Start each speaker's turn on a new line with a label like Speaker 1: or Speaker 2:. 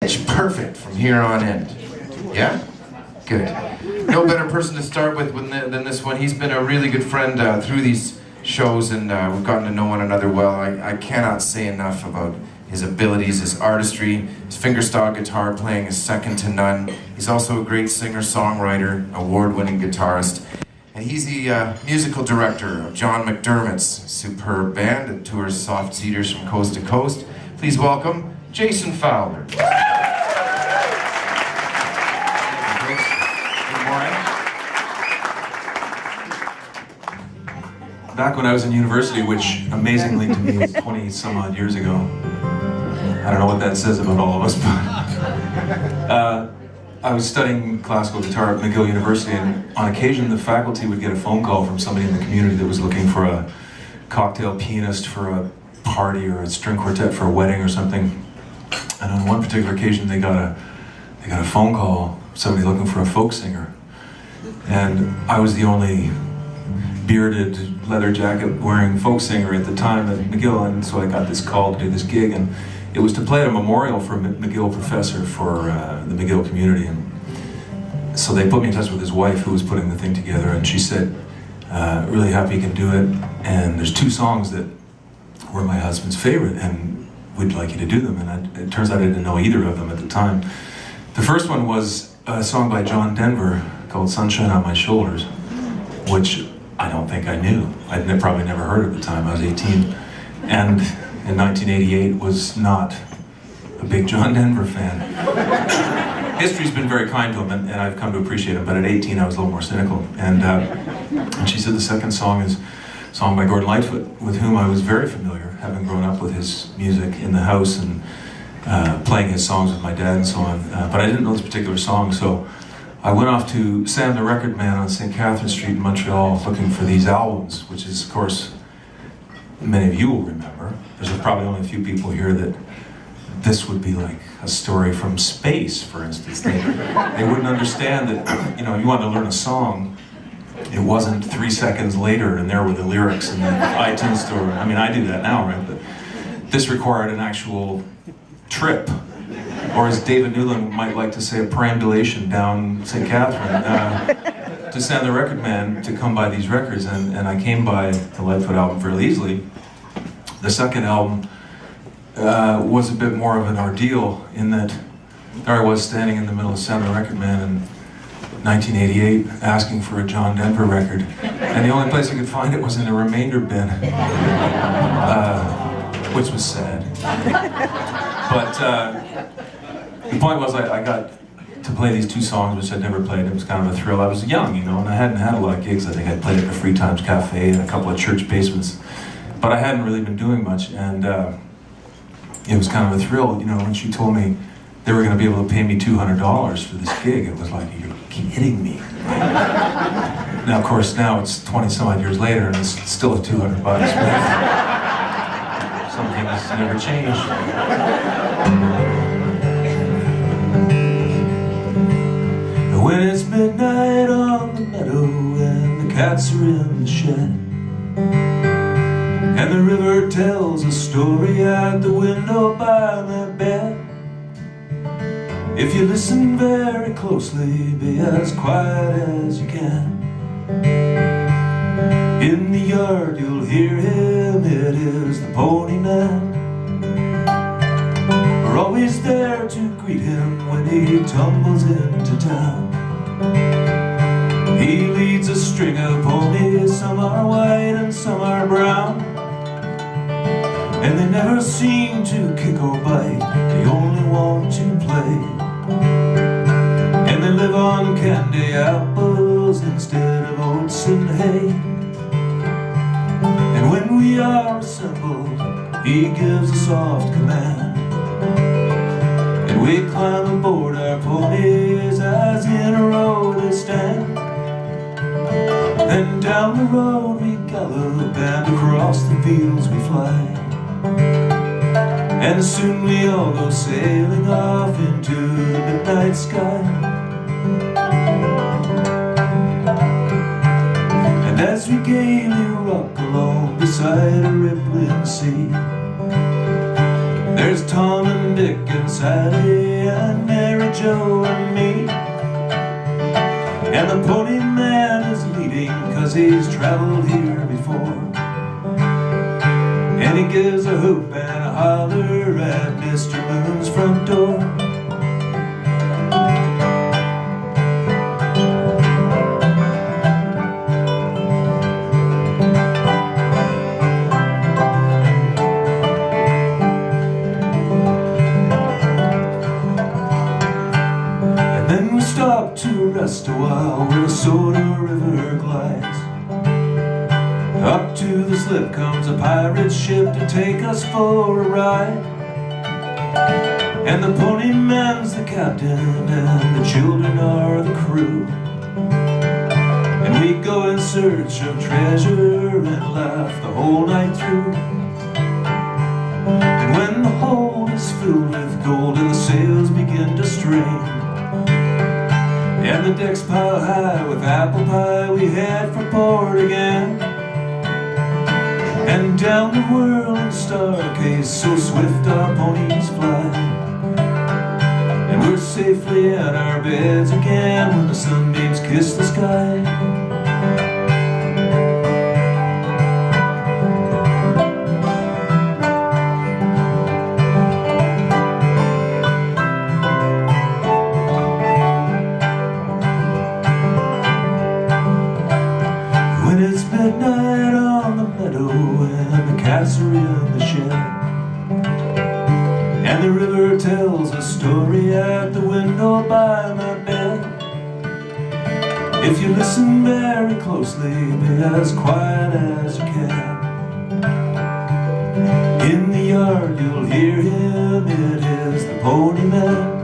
Speaker 1: pitch perfect from here on in. Yeah? Good. No better person to start with than this one. He's been a really good friend through these shows, and we've gotten to know one another well. I cannot say enough about his abilities, his artistry. His fingerstyle guitar playing is second to none. He's also a great singer-songwriter, award-winning guitarist. And he's the musical director of John McDermott's superb band that tours soft cedars from coast to coast. Please welcome Jason Fowler. Good morning.
Speaker 2: Back when I was in university, which amazingly to me is 20 some odd years ago, I don't know what that says about all of us, but I was studying classical guitar at McGill University, and on occasion the faculty would get a phone call from somebody in the community that was looking for a cocktail pianist for a party or a string quartet for a wedding or something. And on one particular occasion they got a phone call, somebody looking for a folk singer. And I was the only bearded, leather jacket wearing folk singer at the time at McGill, and so I got this call to do this gig, and it was to play at a memorial for a McGill professor for the McGill community. And so they put me in touch with his wife, who was putting the thing together, and she said, really happy you can do it, and there's two songs that were my husband's favorite, and we'd like you to do them. And it turns out I didn't know either of them at the time. The first one was a song by John Denver called Sunshine on My Shoulders, which I don't think I knew. I'd probably never heard at the time. I was 18. And in 1988 was not a big John Denver fan. History's been very kind to him, and I've come to appreciate him, but at 18 I was a little more cynical. And she said the second song is a song by Gordon Lightfoot, with whom I was very familiar, having grown up with his music in the house and playing his songs with my dad and so on. But I didn't know this particular song, so I went off to Sam the Record Man on St. Catherine Street in Montreal looking for these albums, which is, of course, many of you will remember. There's probably only a few people here that this would be like a story from space, for instance. They wouldn't understand that, you know, you want to learn a song, it wasn't 3 seconds later and there were the lyrics in the iTunes store. I mean, I do that now, right? But this required an actual trip, or as David Newland might like to say, a perambulation down St. Catherine to Sam the Record Man to come by these records, and I came by the Lightfoot album fairly easily. The second album was a bit more of an ordeal, in that there I was standing in the middle of Sam the Record Man in 1988 asking for a John Denver record, and the only place I could find it was in a remainder bin, which was sad. But the point was I got to play these two songs which I'd never played. It was kind of a thrill. I was young, you know, and I hadn't had a lot of gigs. I think I'd played at the Free Times Cafe and a couple of church basements, but I hadn't really been doing much, and it was kind of a thrill, you know, when she told me they were going to be able to pay me $200 for this gig. It was like, you're kidding me. Now, of course, now it's 20 some odd years later and it's still a $200. Some things never change. When it's midnight on the meadow and the cats are in the shed, and the river tells a story at the window by my bed, if you listen very closely, be as quiet as you can. In the yard you'll hear him, it is the Ponyman. We're always there to greet him when he tumbles into town. He leads a string of ponies, some are white and some are brown, and they never seem to kick or bite, they only want to play. And they live on candy apples instead of oats and hay. And when we are assembled, he gives a soft command, and we climb aboard our ponies as in a row they stand. Then down the road we gallop, and across the fields we fly, and soon we all go sailing off into the midnight sky. And as we gaily rock along beside a rippling sea, there's Tom and Dick and Sally says he's traveled here before. And he gives a hoop and a holler at Mr. Moon's front door. Stop to rest a while where the Soda River glides. Up to the slip comes a pirate ship to take us for a ride. And the ponyman's the captain and the children are the crew. And we go in search of treasure and laugh the whole night through. And when the hold is filled with gold and the sails begin to strain, and the deck's piled high with apple pie, we head for port again. And down the whirling stargaze, so swift our ponies fly. And we're safely at our beds again when the sunbeams kiss the sky. When it's midnight on the meadow and the cats are in the shed, and the river tells a story at the window by my bed, if you listen very closely, be as quiet as you can. In the yard you'll hear him, it is the Ponyman.